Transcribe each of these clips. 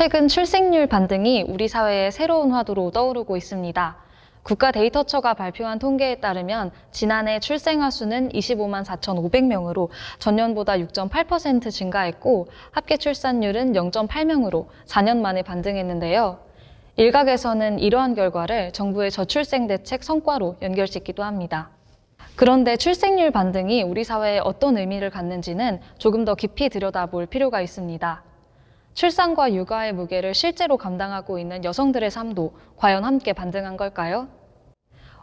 최근 출생률 반등이 우리 사회의 새로운 화두로 떠오르고 있습니다. 국가데이터처가 발표한 통계에 따르면 지난해 출생아 수는 25만 4,500명으로 전년보다 6.8% 증가했고 합계 출산율은 0.8명으로 4년 만에 반등했는데요. 일각에서는 이러한 결과를 정부의 저출생 대책 성과로 연결짓기도 합니다. 그런데 출생률 반등이 우리 사회에 어떤 의미를 갖는지는 조금 더 깊이 들여다볼 필요가 있습니다. 출산과 육아의 무게를 실제로 감당하고 있는 여성들의 삶도 과연 함께 반등한 걸까요?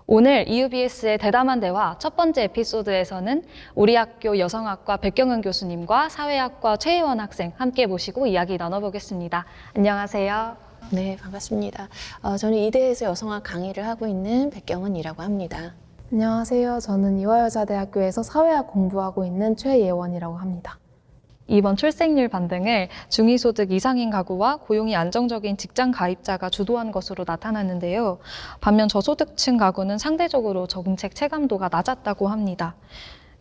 오늘 EUBS의 대담한 대화 첫 번째 에피소드에서는 우리 학교 여성학과 백경은 교수님과 사회학과 최혜원 학생 함께 모시고 이야기 나눠보겠습니다. 안녕하세요. 네, 반갑습니다. 저는 이대에서 여성학 강의를 하고 있는 백경은이라고 합니다. 안녕하세요. 저는 이화여자대학교에서 사회학 공부하고 있는 최예원이라고 합니다. 이번 출생률 반등을 중위소득 이상인 가구와 고용이 안정적인 직장 가입자가 주도한 것으로 나타났는데요. 반면 저소득층 가구는 상대적으로 정책 체감도가 낮았다고 합니다.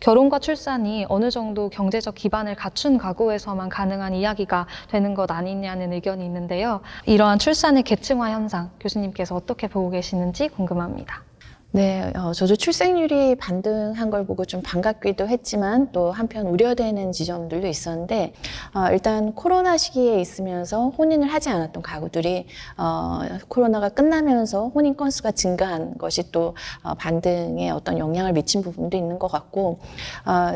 결혼과 출산이 어느 정도 경제적 기반을 갖춘 가구에서만 가능한 이야기가 되는 것 아니냐는 의견이 있는데요. 이러한 출산의 계층화 현상, 교수님께서 어떻게 보고 계시는지 궁금합니다. 네, 저도 출생률이 반등한 걸 보고 좀 반갑기도 했지만 또 한편 우려되는 지점들도 있었는데 일단 코로나 시기에 있으면서 혼인을 하지 않았던 가구들이 코로나가 끝나면서 혼인 건수가 증가한 것이 또 반등에 어떤 영향을 미친 부분도 있는 것 같고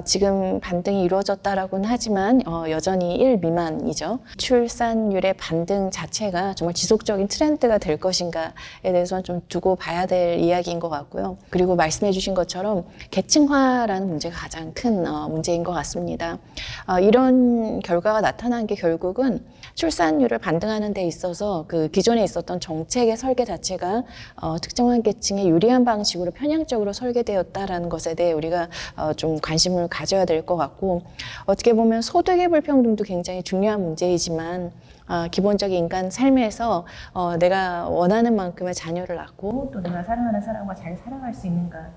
지금 반등이 이루어졌다라고는 하지만 여전히 1 미만이죠. 출산율의 반등 자체가 정말 지속적인 트렌드가 될 것인가에 대해서는 좀 두고 봐야 될 이야기인 것 같고 그리고 말씀해 주신 것처럼 계층화라는 문제가 가장 큰 문제인 것 같습니다. 이런 결과가 나타난 게 결국은 출산율을 반등하는 데 있어서 그 기존에 있었던 정책의 설계 자체가 특정한 계층에 유리한 방식으로 편향적으로 설계되었다라는 것에 대해 우리가 좀 관심을 가져야 될 것 같고 어떻게 보면 소득의 불평등도 굉장히 중요한 문제이지만 기본적인 인간 삶에서 내가 원하는 만큼의 자녀를 낳고 또 내가 사랑하는 사람과 잘 살아갈 수 있는가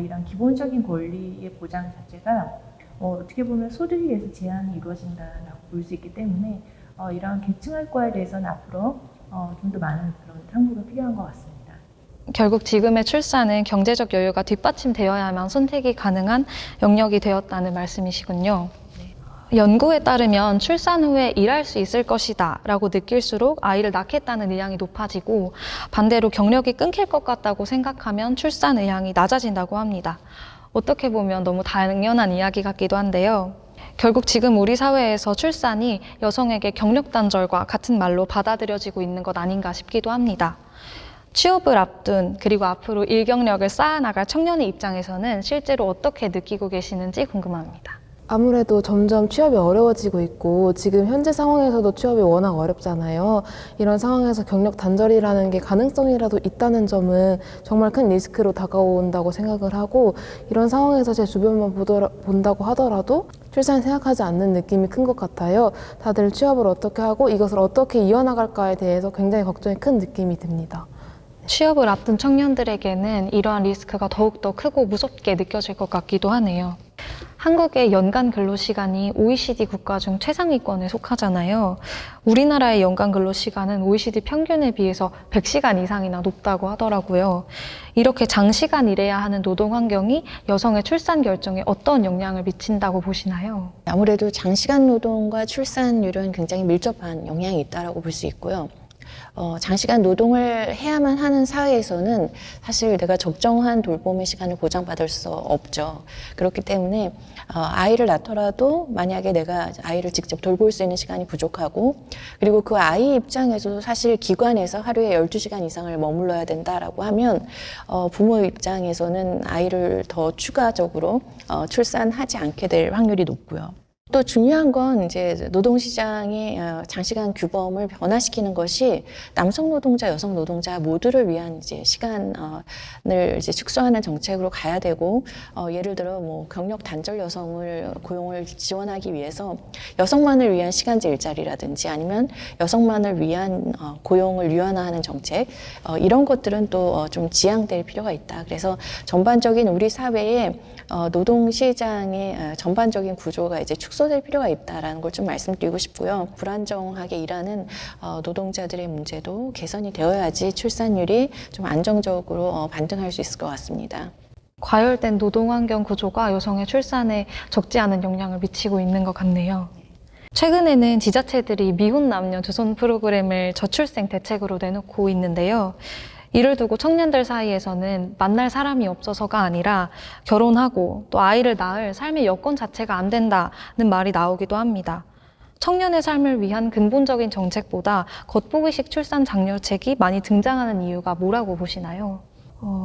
이런 기본적인 권리의 보장 자체가 어떻게 보면 소득에 의해서 제한이 이루어진다라고 볼 수 있기 때문에 이러한 계층화과에 대해서는 앞으로 좀 더 많은 그런 탐구가 필요한 것 같습니다. 결국 지금의 출산은 경제적 여유가 뒷받침되어야만 선택이 가능한 영역이 되었다는 말씀이시군요. 연구에 따르면 출산 후에 일할 수 있을 것이다 라고 느낄수록 아이를 낳겠다는 의향이 높아지고 반대로 경력이 끊길 것 같다고 생각하면 출산 의향이 낮아진다고 합니다. 어떻게 보면 너무 당연한 이야기 같기도 한데요. 결국 지금 우리 사회에서 출산이 여성에게 경력 단절과 같은 말로 받아들여지고 있는 것 아닌가 싶기도 합니다. 취업을 앞둔 그리고 앞으로 일경력을 쌓아나갈 청년의 입장에서는 실제로 어떻게 느끼고 계시는지 궁금합니다. 아무래도 점점 취업이 어려워지고 있고 지금 현재 상황에서도 취업이 워낙 어렵잖아요. 이런 상황에서 경력 단절이라는 게 가능성이라도 있다는 점은 정말 큰 리스크로 다가온다고 생각을 하고 이런 상황에서 제 주변만 본다고 하더라도 출산 생각하지 않는 느낌이 큰 것 같아요. 다들 취업을 어떻게 하고 이것을 어떻게 이어나갈까에 대해서 굉장히 걱정이 큰 느낌이 듭니다. 취업을 앞둔 청년들에게는 이러한 리스크가 더욱더 크고 무섭게 느껴질 것 같기도 하네요. 한국의 연간 근로시간이 OECD 국가 중 최상위권에 속하잖아요. 우리나라의 연간 근로시간은 OECD 평균에 비해서 100시간 이상이나 높다고 하더라고요. 이렇게 장시간 일해야 하는 노동 환경이 여성의 출산 결정에 어떤 영향을 미친다고 보시나요? 아무래도 장시간 노동과 출산율은 굉장히 밀접한 영향이 있다고 볼 수 있고요. 장시간 노동을 해야만 하는 사회에서는 사실 내가 적정한 돌봄의 시간을 보장받을 수 없죠. 그렇기 때문에 아이를 낳더라도 만약에 내가 아이를 직접 돌볼 수 있는 시간이 부족하고 그리고 그 아이 입장에서도 사실 기관에서 하루에 12시간 이상을 머물러야 된다라고 하면 부모 입장에서는 아이를 더 추가적으로 출산하지 않게 될 확률이 높고요. 또 중요한 건 이제 노동시장의 장시간 규범을 변화시키는 것이 남성 노동자, 여성 노동자 모두를 위한 이제 시간을 이제 축소하는 정책으로 가야 되고 예를 들어 뭐 경력 단절 여성을 고용을 지원하기 위해서 여성만을 위한 시간제 일자리라든지 아니면 여성만을 위한 고용을 유연화하는 정책 이런 것들은 또 좀 지양될 필요가 있다. 그래서 전반적인 우리 사회의 노동시장의 전반적인 구조가 이제 축소 축소될 필요가 있다라는 걸 좀 말씀드리고 싶고요. 불안정하게 일하는 노동자들의 문제도 개선이 되어야지 출산율이 좀 안정적으로 반등할 수 있을 것 같습니다. 과열된 노동환경 구조가 여성의 출산에 적지 않은 영향을 미치고 있는 것 같네요. 최근에는 지자체들이 미혼 남녀 조선 프로그램을 저출생 대책으로 내놓고 있는데요. 이를 두고 청년들 사이에서는 만날 사람이 없어서가 아니라 결혼하고 또 아이를 낳을 삶의 여건 자체가 안 된다는 말이 나오기도 합니다. 청년의 삶을 위한 근본적인 정책보다 겉보기식 출산 장려책이 많이 등장하는 이유가 뭐라고 보시나요?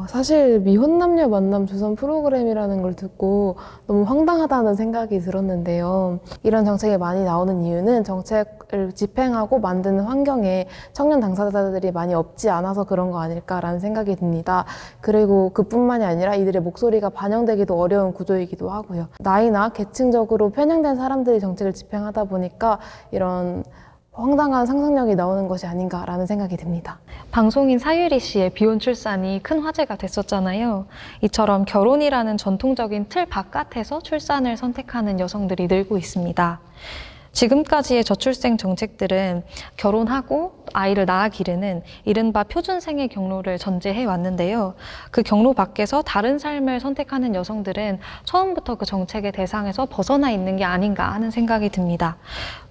사실 미혼 남녀 만남 조선 프로그램이라는 걸 듣고 너무 황당하다는 생각이 들었는데요. 이런 정책이 많이 나오는 이유는 정책을 집행하고 만드는 환경에 청년 당사자들이 많이 없지 않아서 그런 거 아닐까라는 생각이 듭니다. 그리고 그뿐만이 아니라 이들의 목소리가 반영되기도 어려운 구조이기도 하고요. 나이나 계층적으로 편향된 사람들이 정책을 집행하다 보니까 이런 황당한 상상력이 나오는 것이 아닌가라는 생각이 듭니다. 방송인 사유리 씨의 비혼 출산이 큰 화제가 됐었잖아요. 이처럼 결혼이라는 전통적인 틀 바깥에서 출산을 선택하는 여성들이 늘고 있습니다. 지금까지의 저출생 정책들은 결혼하고 아이를 낳아 기르는 이른바 표준생의 경로를 전제해 왔는데요. 그 경로 밖에서 다른 삶을 선택하는 여성들은 처음부터 그 정책의 대상에서 벗어나 있는 게 아닌가 하는 생각이 듭니다.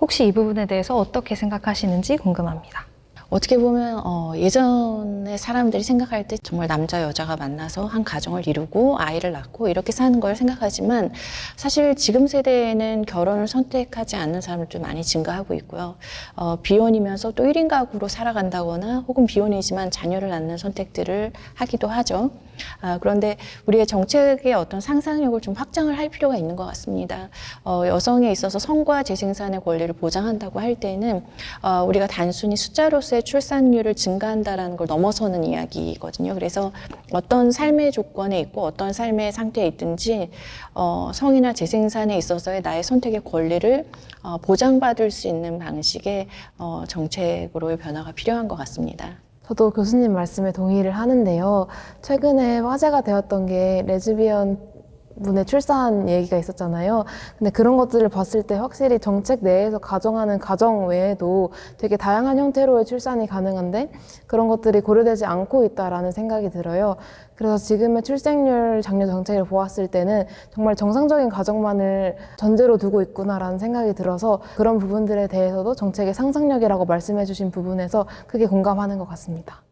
혹시 이 부분에 대해서 어떻게 생각하시는지 궁금합니다. 어떻게 보면 예전에 사람들이 생각할 때 정말 남자 여자가 만나서 한 가정을 이루고 아이를 낳고 이렇게 사는 걸 생각하지만 사실 지금 세대에는 결혼을 선택하지 않는 사람들도 많이 증가하고 있고요. 비혼이면서 또 1인 가구로 살아간다거나 혹은 비혼이지만 자녀를 낳는 선택들을 하기도 하죠. 그런데 우리의 정책의 어떤 상상력을 좀 확장을 할 필요가 있는 것 같습니다. 여성에 있어서 성과 재생산의 권리를 보장한다고 할 때는 우리가 단순히 숫자로서의 출산율을 증가한다라는 걸 넘어서는 이야기거든요. 그래서 어떤 삶의 조건에 있고 어떤 삶의 상태에 있든지 성이나 재생산에 있어서의 나의 선택의 권리를 보장받을 수 있는 방식의 정책으로의 변화가 필요한 것 같습니다. 저도 교수님 말씀에 동의를 하는데요. 최근에 화제가 되었던 게 레즈비언 분의 출산 얘기가 있었잖아요. 근데 그런 것들을 봤을 때 확실히 정책 내에서 가정하는 가정 외에도 되게 다양한 형태로의 출산이 가능한데 그런 것들이 고려되지 않고 있다라는 생각이 들어요. 그래서 지금의 출생률 장려 정책을 보았을 때는 정말 정상적인 가정만을 전제로 두고 있구나라는 생각이 들어서 그런 부분들에 대해서도 정책의 상상력이라고 말씀해 주신 부분에서 크게 공감하는 것 같습니다.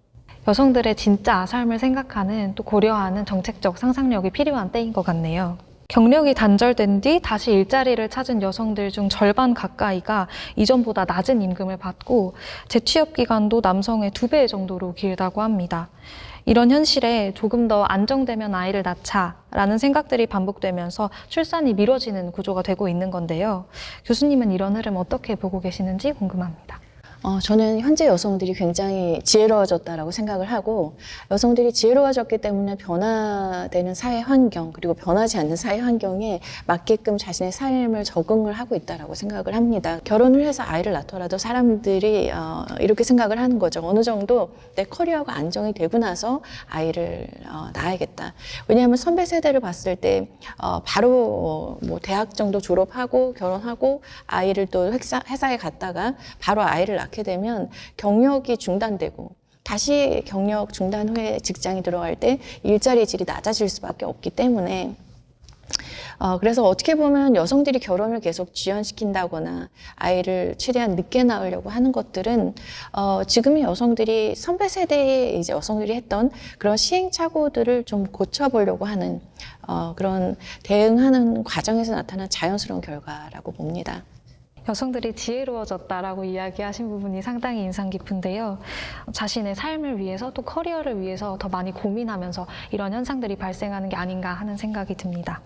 여성들의 진짜 삶을 생각하는 또 고려하는 정책적 상상력이 필요한 때인 것 같네요. 경력이 단절된 뒤 다시 일자리를 찾은 여성들 중 절반 가까이가 이전보다 낮은 임금을 받고 재취업 기간도 남성의 2배 정도로 길다고 합니다. 이런 현실에 조금 더 안정되면 아이를 낳자라는 생각들이 반복되면서 출산이 미뤄지는 구조가 되고 있는 건데요. 교수님은 이런 흐름 어떻게 보고 계시는지 궁금합니다. 저는 현재 여성들이 굉장히 지혜로워졌다라고 생각을 하고 여성들이 지혜로워졌기 때문에 변화되는 사회 환경 그리고 변하지 않는 사회 환경에 맞게끔 자신의 삶을 적응을 하고 있다라고 생각을 합니다. 결혼을 해서 아이를 낳더라도 사람들이 이렇게 생각을 하는 거죠. 어느 정도 내 커리어가 안정이 되고 나서 아이를 낳아야겠다. 왜냐하면 선배 세대를 봤을 때 바로 뭐 대학 정도 졸업하고 결혼하고 아이를 또 회사에 갔다가 바로 아이를 낳게 되면 경력이 중단되고 다시 경력 중단 후에 직장에 들어갈 때 일자리 질이 낮아질 수밖에 없기 때문에 그래서 어떻게 보면 여성들이 결혼을 계속 지연시킨다거나 아이를 최대한 늦게 낳으려고 하는 것들은 지금의 여성들이 선배 세대의 이제 여성들이 했던 그런 시행착오들을 좀 고쳐보려고 하는 그런 대응하는 과정에서 나타난 자연스러운 결과라고 봅니다. 여성들이 지혜로워졌다라고 이야기하신 부분이 상당히 인상 깊은데요. 자신의 삶을 위해서 또 커리어를 위해서 더 많이 고민하면서 이런 현상들이 발생하는 게 아닌가 하는 생각이 듭니다.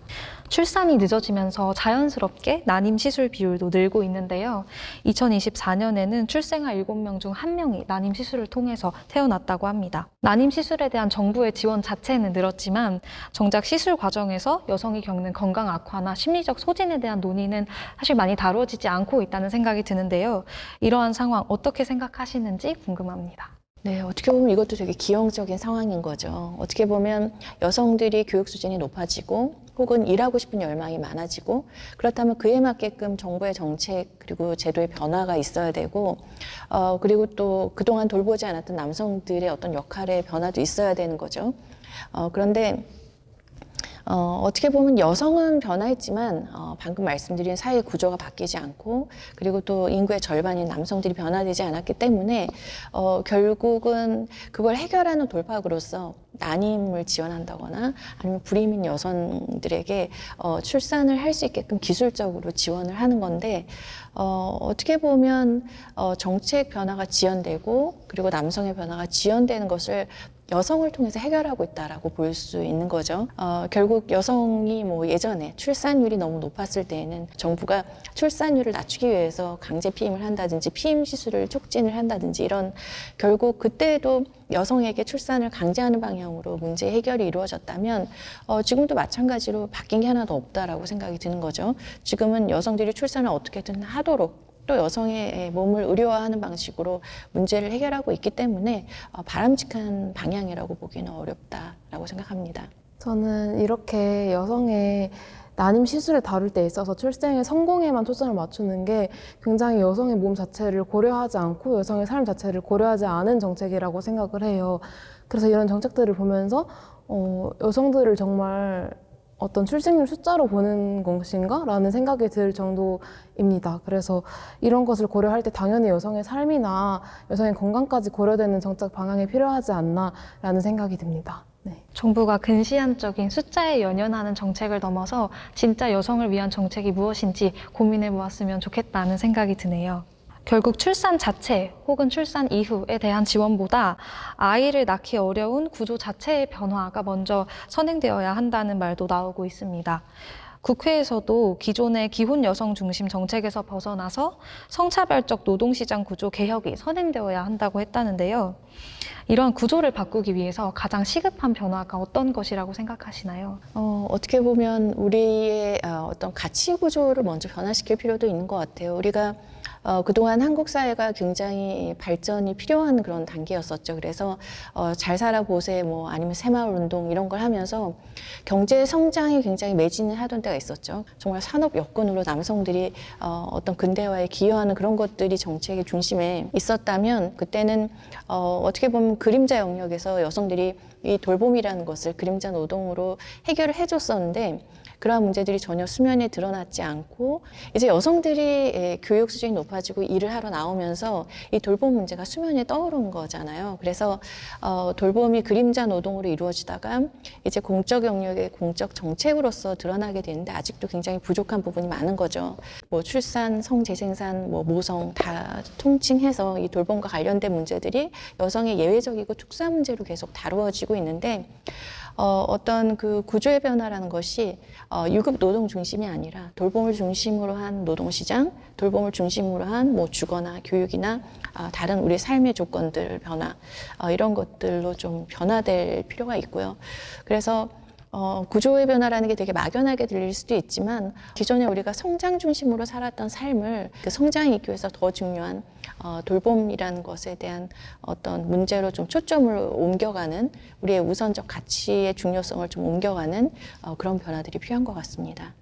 출산이 늦어지면서 자연스럽게 난임 시술 비율도 늘고 있는데요. 2024년에는 출생아 7명 중 1명이 난임 시술을 통해서 태어났다고 합니다. 난임 시술에 대한 정부의 지원 자체는 늘었지만 정작 시술 과정에서 여성이 겪는 건강 악화나 심리적 소진에 대한 논의는 사실 많이 다뤄지지 않고 있다는 생각이 드는데요. 이러한 상황 어떻게 생각하시는지 궁금합니다. 네, 어떻게 보면 이것도 되게 기형적인 상황인 거죠. 어떻게 보면 여성들이 교육 수준이 높아지고 혹은 일하고 싶은 열망이 많아지고 그렇다면 그에 맞게끔 정부의 정책 그리고 제도의 변화가 있어야 되고 그리고 또 그동안 돌보지 않았던 남성들의 어떤 역할의 변화도 있어야 되는 거죠. 그런데 어떻게 보면 여성은 변화했지만 방금 말씀드린 사회 구조가 바뀌지 않고 그리고 또 인구의 절반인 남성들이 변화되지 않았기 때문에 결국은 그걸 해결하는 돌파구로서 난임을 지원한다거나 아니면 불임인 여성들에게 출산을 할 수 있게끔 기술적으로 지원을 하는 건데 어떻게 보면 정책 변화가 지연되고 그리고 남성의 변화가 지연되는 것을 여성을 통해서 해결하고 있다라고 볼 수 있는 거죠. 결국 여성이 뭐 예전에 출산율이 너무 높았을 때에는 정부가 출산율을 낮추기 위해서 강제 피임을 한다든지 피임 시술을 촉진을 한다든지 이런 결국 그때도 여성에게 출산을 강제하는 방향으로 문제 해결이 이루어졌다면 지금도 마찬가지로 바뀐 게 하나도 없다라고 생각이 드는 거죠. 지금은 여성들이 출산을 어떻게든 하도록 또 여성의 몸을 의료화하는 방식으로 문제를 해결하고 있기 때문에 바람직한 방향이라고 보기는 어렵다라고 생각합니다. 저는 이렇게 여성의 난임 시술을 다룰 때 있어서 출생의 성공에만 초점을 맞추는 게 굉장히 여성의 몸 자체를 고려하지 않고 여성의 삶 자체를 고려하지 않은 정책이라고 생각을 해요. 그래서 이런 정책들을 보면서 여성들을 정말 어떤 출생률 숫자로 보는 것인가? 라는 생각이 들 정도입니다. 그래서 이런 것을 고려할 때 당연히 여성의 삶이나 여성의 건강까지 고려되는 정책 방향이 필요하지 않나 라는 생각이 듭니다. 네. 정부가 근시안적인 숫자에 연연하는 정책을 넘어서 진짜 여성을 위한 정책이 무엇인지 고민해 보았으면 좋겠다는 생각이 드네요. 결국 출산 자체 혹은 출산 이후에 대한 지원보다 아이를 낳기 어려운 구조 자체의 변화가 먼저 선행되어야 한다는 말도 나오고 있습니다. 국회에서도 기존의 기혼 여성 중심 정책에서 벗어나서 성차별적 노동시장 구조 개혁이 선행되어야 한다고 했다는데요. 이러한 구조를 바꾸기 위해서 가장 시급한 변화가 어떤 것이라고 생각하시나요? 어떻게 보면 우리의 어떤 가치 구조를 먼저 변화시킬 필요도 있는 것 같아요. 우리가 그동안 한국 사회가 굉장히 발전이 필요한 그런 단계였었죠. 그래서 잘 살아보세 뭐 아니면 새마을 운동 이런 걸 하면서 경제 성장이 굉장히 매진을 하던 때가 있었죠. 정말 산업 여건으로 남성들이 어떤 근대화에 기여하는 그런 것들이 정책의 중심에 있었다면 그때는 어떻게 보면 그림자 영역에서 여성들이 이 돌봄이라는 것을 그림자 노동으로 해결을 해줬었는데 그러한 문제들이 전혀 수면에 드러났지 않고 이제 여성들이 교육 수준이 높아지고 일을 하러 나오면서 이 돌봄 문제가 수면에 떠오른 거잖아요. 그래서 돌봄이 그림자 노동으로 이루어지다가 이제 공적 영역의 공적 정책으로서 드러나게 되는데 아직도 굉장히 부족한 부분이 많은 거죠. 뭐 출산, 성재생산, 뭐 모성 다 통칭해서 이 돌봄과 관련된 문제들이 여성의 예외적이고 특수한 문제로 계속 다루어지고 있는데 어떤 그 구조의 변화라는 것이 유급 노동 중심이 아니라 돌봄을 중심으로 한 노동시장, 돌봄을 중심으로 한 뭐 주거나 교육이나 다른 우리 삶의 조건들 변화 이런 것들로 좀 변화될 필요가 있고요. 그래서 구조의 변화라는 게 되게 막연하게 들릴 수도 있지만 기존에 우리가 성장 중심으로 살았던 삶을 그 성장 이교에서 더 중요한 돌봄이라는 것에 대한 어떤 문제로 좀 초점을 옮겨가는 우리의 우선적 가치의 중요성을 좀 옮겨가는 그런 변화들이 필요한 것 같습니다.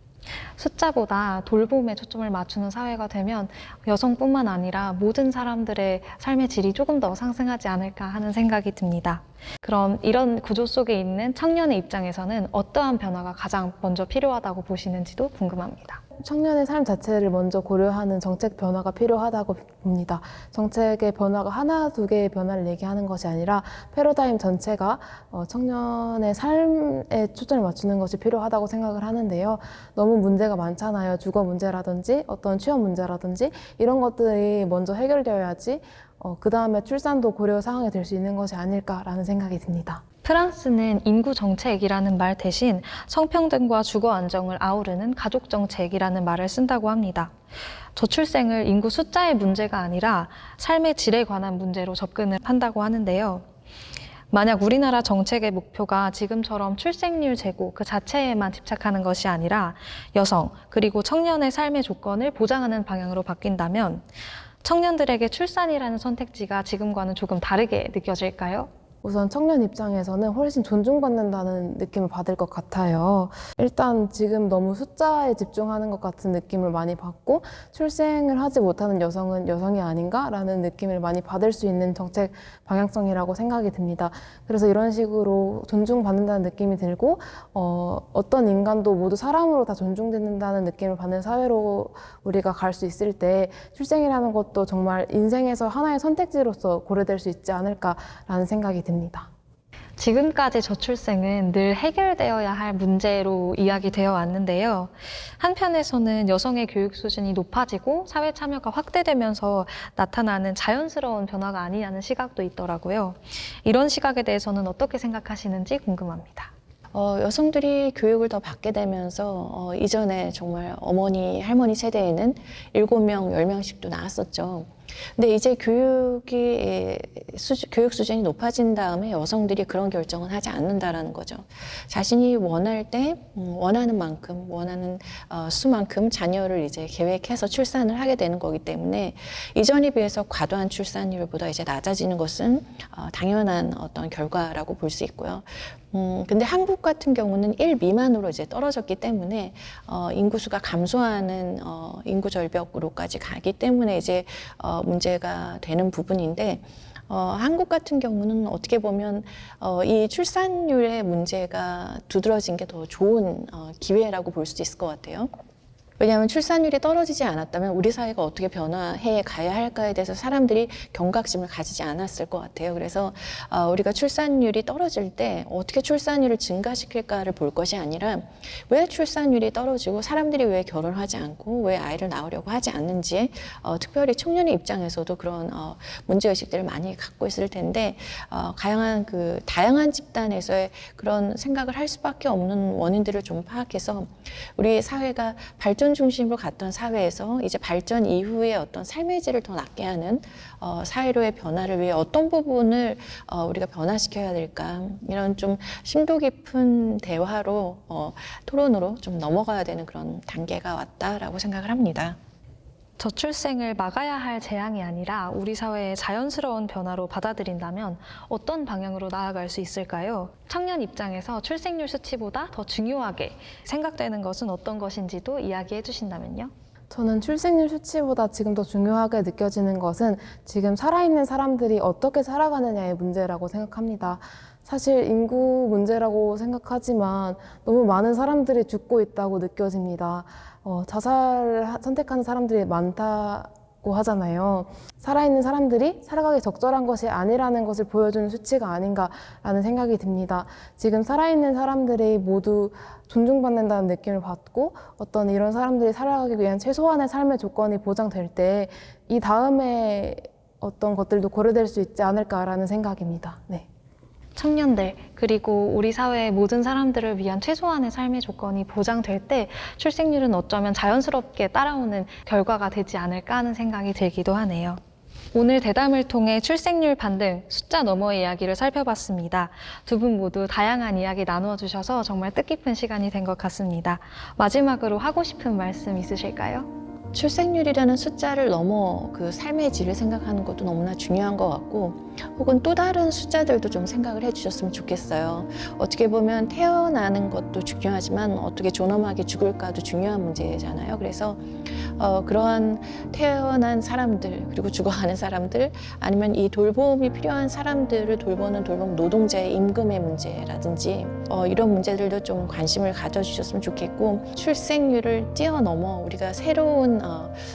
숫자보다 돌봄에 초점을 맞추는 사회가 되면 여성뿐만 아니라 모든 사람들의 삶의 질이 조금 더 상승하지 않을까 하는 생각이 듭니다. 그럼 이런 구조 속에 있는 청년의 입장에서는 어떠한 변화가 가장 먼저 필요하다고 보시는지도 궁금합니다. 청년의 삶 자체를 먼저 고려하는 정책 변화가 필요하다고 봅니다. 정책의 변화가 하나, 두 개의 변화를 얘기하는 것이 아니라 패러다임 전체가 청년의 삶에 초점을 맞추는 것이 필요하다고 생각을 하는데요. 너무 문제가 많잖아요. 주거 문제라든지 어떤 취업 문제라든지 이런 것들이 먼저 해결되어야지 그 다음에 출산도 고려 사항이 될 수 있는 것이 아닐까라는 생각이 듭니다. 프랑스는 인구 정책이라는 말 대신 성평등과 주거 안정을 아우르는 가족 정책이라는 말을 쓴다고 합니다. 저출생을 인구 숫자의 문제가 아니라 삶의 질에 관한 문제로 접근을 한다고 하는데요. 만약 우리나라 정책의 목표가 지금처럼 출생률 제고 그 자체에만 집착하는 것이 아니라 여성 그리고 청년의 삶의 조건을 보장하는 방향으로 바뀐다면 청년들에게 출산이라는 선택지가 지금과는 조금 다르게 느껴질까요? 우선 청년 입장에서는 훨씬 존중받는다는 느낌을 받을 것 같아요. 일단 지금 너무 숫자에 집중하는 것 같은 느낌을 많이 받고 출생을 하지 못하는 여성은 여성이 아닌가라는 느낌을 많이 받을 수 있는 정책 방향성이라고 생각이 듭니다. 그래서 이런 식으로 존중받는다는 느낌이 들고 어떤 인간도 모두 사람으로 다 존중받는다는 느낌을 받는 사회로 우리가 갈 수 있을 때 출생이라는 것도 정말 인생에서 하나의 선택지로서 고려될 수 있지 않을까라는 생각이 듭니다. 지금까지 저출생은 늘 해결되어야 할 문제로 이야기되어 왔는데요. 한편에서는 여성의 교육 수준이 높아지고 사회 참여가 확대되면서 나타나는 자연스러운 변화가 아니냐는 시각도 있더라고요. 이런 시각에 대해서는 어떻게 생각하시는지 궁금합니다. 여성들이 교육을 더 받게 되면서 이전에 정말 어머니, 할머니 세대에는 7명, 10명씩도 나왔었죠. 근데 이제 교육 수준이 높아진 다음에 여성들이 그런 결정은 하지 않는다라는 거죠. 자신이 원할 때 원하는 만큼, 원하는 수만큼 자녀를 이제 계획해서 출산을 하게 되는 거기 때문에 이전에 비해서 과도한 출산율보다 이제 낮아지는 것은 당연한 어떤 결과라고 볼 수 있고요. 근데 한국 같은 경우는 1 미만으로 이제 떨어졌기 때문에 인구수가 감소하는 인구 절벽으로까지 가기 때문에 이제 문제가 되는 부분인데 한국 같은 경우는 어떻게 보면 이 출산율의 문제가 두드러진 게 더 좋은 기회라고 볼 수 있을 것 같아요. 왜냐하면 출산율이 떨어지지 않았다면 우리 사회가 어떻게 변화해 가야 할까에 대해서 사람들이 경각심을 가지지 않았을 것 같아요. 그래서 우리가 출산율이 떨어질 때 어떻게 출산율을 증가시킬까를 볼 것이 아니라 왜 출산율이 떨어지고 사람들이 왜 결혼하지 않고 왜 아이를 낳으려고 하지 않는지 특별히 청년의 입장에서도 그런 문제의식들을 많이 갖고 있을 텐데 다양한 집단에서의 그런 생각을 할 수밖에 없는 원인들을 좀 파악해서 우리 사회가 발전 중심으로 갔던 사회에서 이제 발전 이후에 어떤 삶의 질을 더 낮게 하는 사회로의 변화를 위해 어떤 부분을 우리가 변화시켜야 될까, 이런 좀 심도 깊은 대화로 토론으로 좀 넘어가야 되는 그런 단계가 왔다라고 생각을 합니다. 저출생을 막아야 할 재앙이 아니라 우리 사회의 자연스러운 변화로 받아들인다면 어떤 방향으로 나아갈 수 있을까요? 청년 입장에서 출생률 수치보다 더 중요하게 생각되는 것은 어떤 것인지도 이야기해 주신다면요? 저는 출생률 수치보다 지금 더 중요하게 느껴지는 것은 지금 살아있는 사람들이 어떻게 살아가느냐의 문제라고 생각합니다. 사실 인구 문제라고 생각하지만 너무 많은 사람들이 죽고 있다고 느껴집니다. 자살을 선택하는 사람들이 많다고 하잖아요. 살아있는 사람들이 살아가기 적절한 것이 아니라는 것을 보여주는 수치가 아닌가라는 생각이 듭니다. 지금 살아있는 사람들이 모두 존중받는다는 느낌을 받고 어떤 이런 사람들이 살아가기 위한 최소한의 삶의 조건이 보장될 때 이 다음에 어떤 것들도 고려될 수 있지 않을까라는 생각입니다. 네. 청년들, 그리고 우리 사회의 모든 사람들을 위한 최소한의 삶의 조건이 보장될 때 출생률은 어쩌면 자연스럽게 따라오는 결과가 되지 않을까 하는 생각이 들기도 하네요. 오늘 대담을 통해 출생률 반등, 숫자 너머의 이야기를 살펴봤습니다. 두 분 모두 다양한 이야기 나누어 주셔서 정말 뜻깊은 시간이 된 것 같습니다. 마지막으로 하고 싶은 말씀 있으실까요? 출생률이라는 숫자를 넘어 그 삶의 질을 생각하는 것도 너무나 중요한 것 같고, 혹은 또 다른 숫자들도 좀 생각을 해주셨으면 좋겠어요. 어떻게 보면 태어나는 것도 중요하지만 어떻게 존엄하게 죽을까도 중요한 문제잖아요. 그래서 그러한 태어난 사람들, 그리고 죽어가는 사람들, 아니면 이 돌봄이 필요한 사람들을 돌보는 돌봄 노동자의 임금의 문제라든지 이런 문제들도 좀 관심을 가져주셨으면 좋겠고, 출생률을 뛰어넘어 우리가 새로운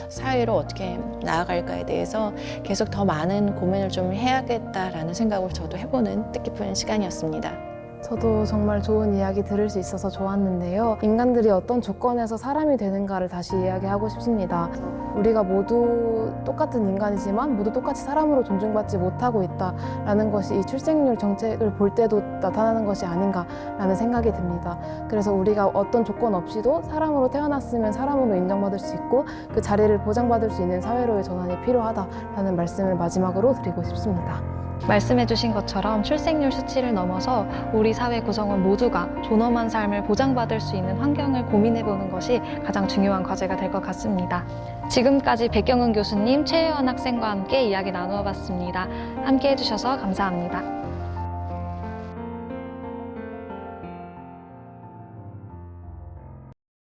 사회로 어떻게 나아갈까에 대해서 계속 더 많은 고민을 좀 해야겠다라는 생각을 저도 해보는 뜻깊은 시간이었습니다. 저도 정말 좋은 이야기 들을 수 있어서 좋았는데요. 인간들이 어떤 조건에서 사람이 되는가를 다시 이야기하고 싶습니다. 우리가 모두 똑같은 인간이지만 모두 똑같이 사람으로 존중받지 못하고 있다라는 것이 이 출생률 정책을 볼 때도 나타나는 것이 아닌가라는 생각이 듭니다. 그래서 우리가 어떤 조건 없이도 사람으로 태어났으면 사람으로 인정받을 수 있고 그 자리를 보장받을 수 있는 사회로의 전환이 필요하다라는 말씀을 마지막으로 드리고 싶습니다. 말씀해주신 것처럼 출생률 수치를 넘어서 우리 사회 구성원 모두가 존엄한 삶을 보장받을 수 있는 환경을 고민해보는 것이 가장 중요한 과제가 될 것 같습니다. 지금까지 백경은 교수님, 최혜원 학생과 함께 이야기 나누어 봤습니다. 함께 해주셔서 감사합니다.